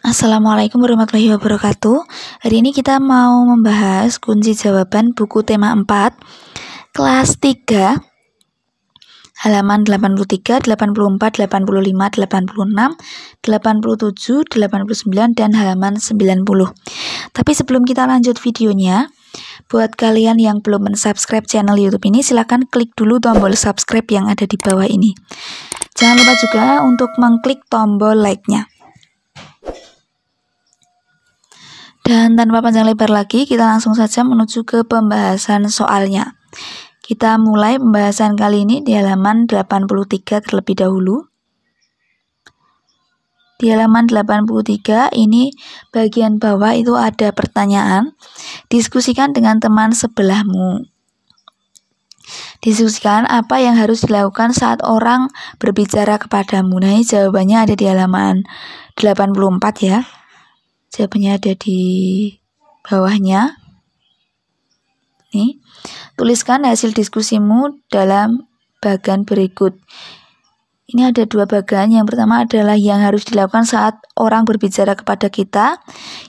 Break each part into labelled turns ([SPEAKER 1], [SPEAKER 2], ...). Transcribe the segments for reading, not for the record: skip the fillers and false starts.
[SPEAKER 1] Assalamualaikum warahmatullahi wabarakatuh. Hari ini kita mau membahas kunci jawaban buku tema 4 kelas 3 halaman 83, 84, 85, 86, 87, 89 dan halaman 90. Tapi sebelum kita lanjut videonya, buat kalian yang belum mensubscribe channel YouTube ini, silahkan klik dulu tombol subscribe yang ada di bawah ini. Jangan lupa juga untuk mengklik tombol like-nya. Dan tanpa panjang lebar lagi, kita langsung saja menuju ke pembahasan soalnya. Kita mulai pembahasan kali ini di halaman 83 terlebih dahulu. Di halaman 83 ini bagian bawah itu ada pertanyaan. Diskusikan dengan teman sebelahmu. Diskusikan apa yang harus dilakukan saat orang berbicara kepadamu. Nah, ini jawabannya ada di halaman 84 ya. Jawabannya ada di bawahnya. Nih, tuliskan hasil diskusimu dalam bagan berikut. Ini ada dua bagan. Yang pertama adalah yang harus dilakukan saat orang berbicara kepada kita.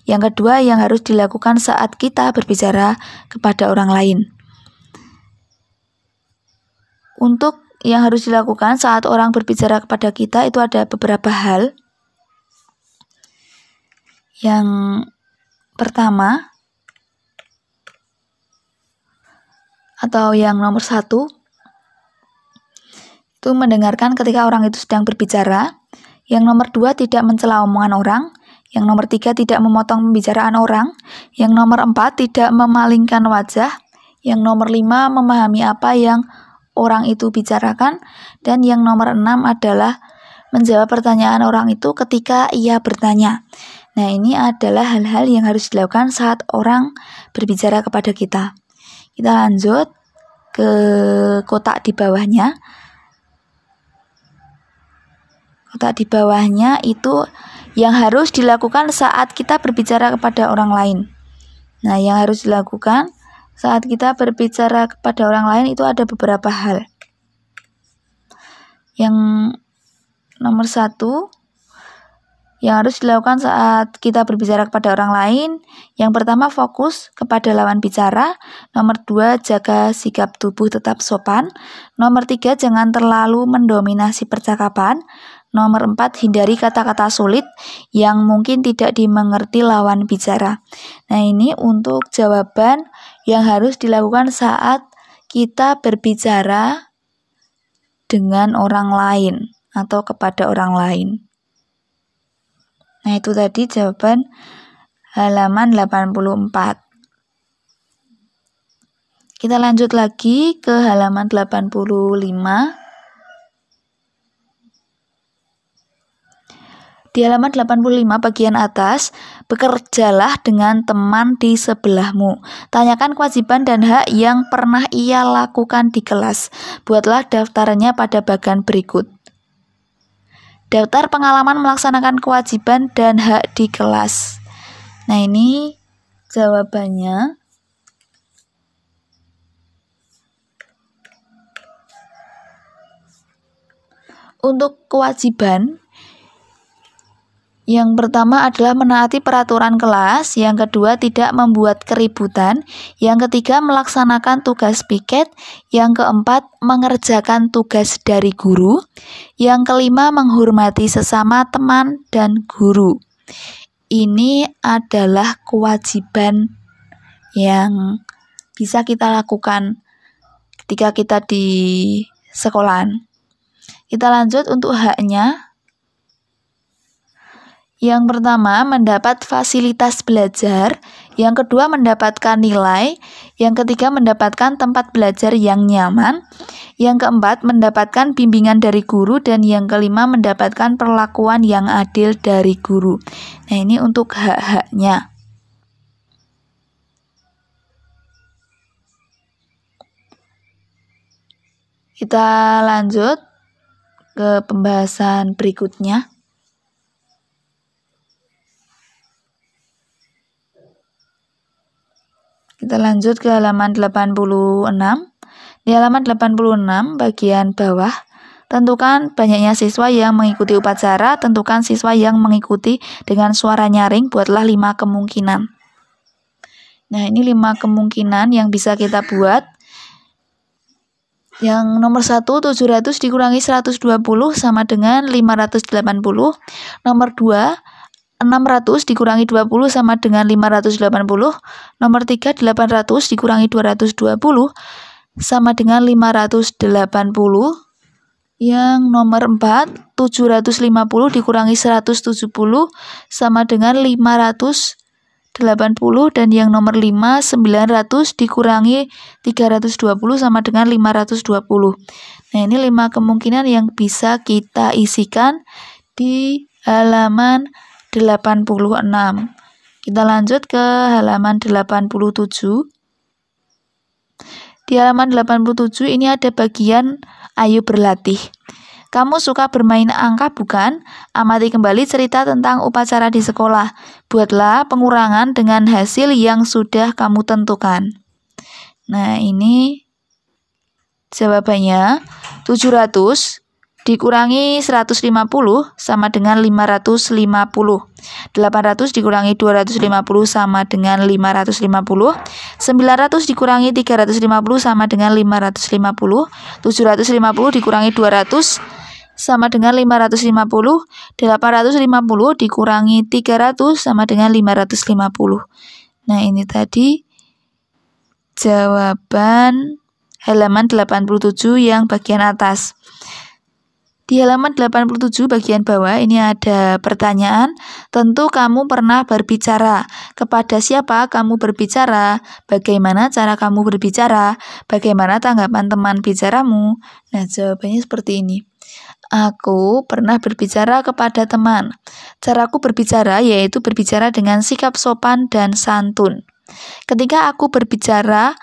[SPEAKER 1] Yang kedua yang harus dilakukan saat kita berbicara kepada orang lain. Untuk yang harus dilakukan saat orang berbicara kepada kita itu ada beberapa hal. Yang pertama atau yang nomor 1 itu mendengarkan ketika orang itu sedang berbicara. Yang nomor 2 tidak mencela omongan orang. Yang nomor 3 tidak memotong pembicaraan orang. Yang nomor 4 tidak memalingkan wajah. Yang nomor 5 memahami apa yang orang itu bicarakan. Dan yang nomor 6 adalah menjawab pertanyaan orang itu ketika ia bertanya. Nah, ini adalah hal-hal yang harus dilakukan saat orang berbicara kepada kita. Kita lanjut ke kotak di bawahnya. Kotak di bawahnya itu yang harus dilakukan saat kita berbicara kepada orang lain. Nah, yang harus dilakukan saat kita berbicara kepada orang lain itu ada beberapa hal. Yang nomor 1 yang harus dilakukan saat kita berbicara kepada orang lain. Yang pertama, fokus kepada lawan bicara. Nomor 2, jaga sikap tubuh tetap sopan. Nomor 3, jangan terlalu mendominasi percakapan. Nomor 4, hindari kata-kata sulit yang mungkin tidak dimengerti lawan bicara. Nah, ini untuk jawaban yang harus dilakukan saat kita berbicara dengan orang lain atau kepada orang lain. Nah, itu tadi jawaban halaman 84. Kita lanjut lagi ke halaman 85. Di halaman 85 bagian atas, bekerjalah dengan teman di sebelahmu. Tanyakan kewajiban dan hak yang pernah ia lakukan di kelas. Buatlah daftarnya pada bagan berikut. Daftar pengalaman melaksanakan kewajiban dan hak di kelas. Nah, ini jawabannya. Untuk kewajiban, yang pertama adalah menaati peraturan kelas, yang kedua tidak membuat keributan, yang ketiga melaksanakan tugas piket, yang keempat mengerjakan tugas dari guru, yang kelima menghormati sesama teman dan guru. Ini adalah kewajiban yang bisa kita lakukan ketika kita di sekolahan. Kita lanjut untuk haknya. Yang pertama, mendapat fasilitas belajar. Yang kedua, mendapatkan nilai. Yang ketiga, mendapatkan tempat belajar yang nyaman. Yang keempat, mendapatkan bimbingan dari guru. Dan yang kelima, mendapatkan perlakuan yang adil dari guru. Nah, ini untuk hak-haknya. Kita lanjut ke pembahasan berikutnya. Kita lanjut ke halaman 86. Di halaman 86 bagian bawah, tentukan banyaknya siswa yang mengikuti upacara, tentukan siswa yang mengikuti dengan suara nyaring, buatlah 5 kemungkinan. Nah, ini 5 kemungkinan yang bisa kita buat. Yang nomor 1, 700 dikurangi 120 sama dengan 580. Nomor 2, 600 dikurangi 20 sama dengan 580. Nomor 3, 800 dikurangi 220 sama dengan 580. Yang nomor 4, 750 dikurangi 170 sama dengan 580. Dan yang nomor 5, 900 dikurangi 320 sama dengan 520. Nah, ini 5 kemungkinan yang bisa kita isikan di halaman 86. Kita lanjut ke halaman 87. Di halaman 87 ini ada bagian ayo berlatih. Kamu suka bermain angka bukan? Amati kembali cerita tentang upacara di sekolah. Buatlah pengurangan dengan hasil yang sudah kamu tentukan. Nah, ini jawabannya. 700 dikurangi 150 sama dengan 550. 800 dikurangi 250 sama dengan 550. 900 dikurangi 350 sama dengan 550. 750 dikurangi 200 sama dengan 550. 850 dikurangi 300 sama dengan 550. Nah, ini tadi jawaban halaman 87 yang bagian atas. Di halaman 87 bagian bawah ini ada pertanyaan. Tentu kamu pernah berbicara. Kepada siapa kamu berbicara? Bagaimana cara kamu berbicara? Bagaimana tanggapan teman bicaramu? Nah, jawabannya seperti ini. Aku pernah berbicara kepada teman. Caraku berbicara yaitu berbicara dengan sikap sopan dan santun. Ketika aku berbicara,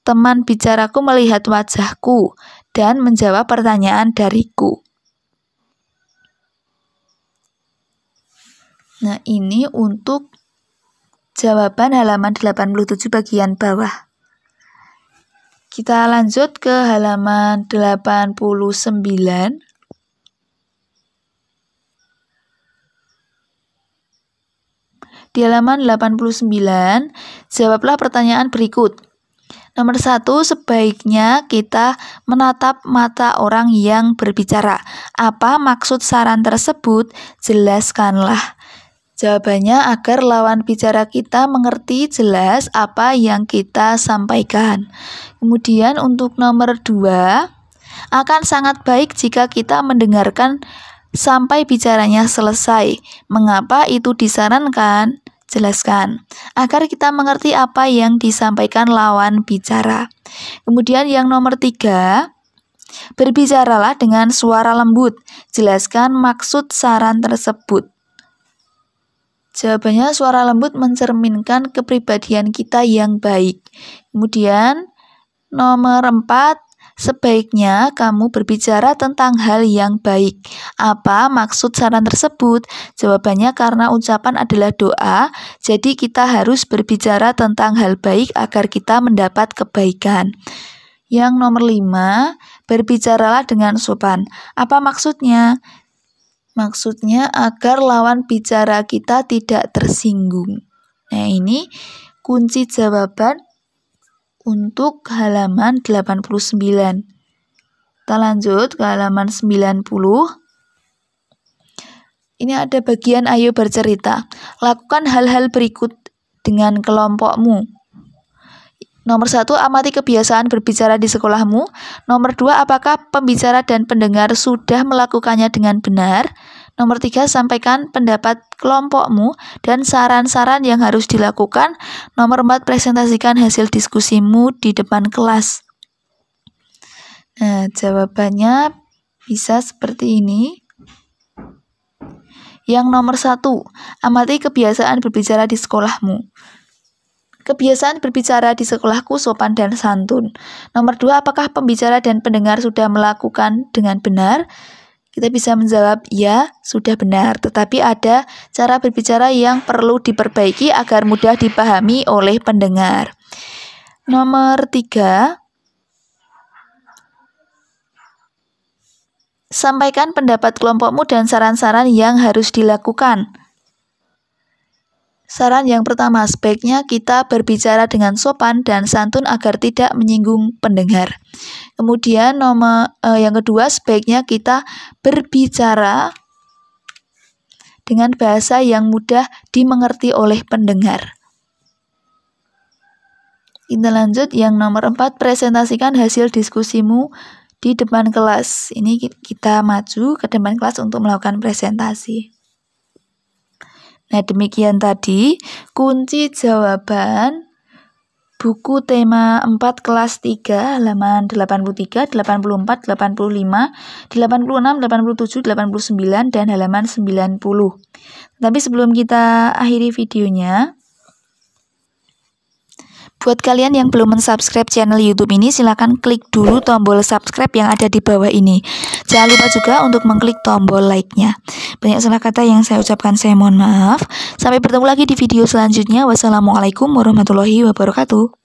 [SPEAKER 1] teman bicaraku melihat wajahku dan menjawab pertanyaan dariku. Nah, ini untuk jawaban halaman 87 bagian bawah. Kita lanjut ke halaman 89. Di halaman 89, jawablah pertanyaan berikut. Nomor 1, sebaiknya kita menatap mata orang yang berbicara. Apa maksud saran tersebut? Jelaskanlah. Jawabannya agar lawan bicara kita mengerti jelas apa yang kita sampaikan. Kemudian untuk nomor 2, akan sangat baik jika kita mendengarkan sampai bicaranya selesai. Mengapa itu disarankan? Jelaskan, agar kita mengerti apa yang disampaikan lawan bicara. Kemudian yang nomor 3, berbicaralah dengan suara lembut. Jelaskan maksud saran tersebut. Jawabannya, suara lembut mencerminkan kepribadian kita yang baik. Kemudian nomor 4, sebaiknya kamu berbicara tentang hal yang baik. Apa maksud saran tersebut? Jawabannya, karena ucapan adalah doa, jadi kita harus berbicara tentang hal baik agar kita mendapat kebaikan. Yang nomor 5, berbicaralah dengan sopan. Apa maksudnya? Maksudnya agar lawan bicara kita tidak tersinggung. Nah, ini kunci jawaban untuk halaman 89. Kita lanjut ke halaman 90. Ini ada bagian ayo bercerita. Lakukan hal-hal berikut dengan kelompokmu. Nomor 1, amati kebiasaan berbicara di sekolahmu. Nomor 2, apakah pembicara dan pendengar sudah melakukannya dengan benar? Nomor 3, sampaikan pendapat kelompokmu dan saran-saran yang harus dilakukan. Nomor 4, presentasikan hasil diskusimu di depan kelas. Nah, jawabannya bisa seperti ini. Yang nomor 1, amati kebiasaan berbicara di sekolahmu. Kebiasaan berbicara di sekolahku sopan dan santun. Nomor 2, apakah pembicara dan pendengar sudah melakukan dengan benar? Kita bisa menjawab, ya, sudah benar. Tetapi ada cara berbicara yang perlu diperbaiki agar mudah dipahami oleh pendengar. Nomor 3, Sampaikan pendapat kelompokmu dan saran-saran yang harus dilakukan. Saran yang pertama, sebaiknya kita berbicara dengan sopan dan santun agar tidak menyinggung pendengar. Kemudian yang kedua, sebaiknya kita berbicara dengan bahasa yang mudah dimengerti oleh pendengar. Kita lanjut yang nomor 4, presentasikan hasil diskusimu di depan kelas. Ini kita maju ke depan kelas untuk melakukan presentasi. Nah, demikian tadi kunci jawaban buku tema 4 kelas 3 halaman 83, 84, 85, 86, 87, 89 dan halaman 90. Tapi sebelum kita akhiri videonya, buat kalian yang belum mensubscribe channel YouTube ini, silakan klik dulu tombol subscribe yang ada di bawah ini. Jangan lupa juga untuk mengklik tombol like-nya. Banyak salah kata yang saya ucapkan, saya mohon maaf. Sampai bertemu lagi di video selanjutnya. Wassalamualaikum warahmatullahi wabarakatuh.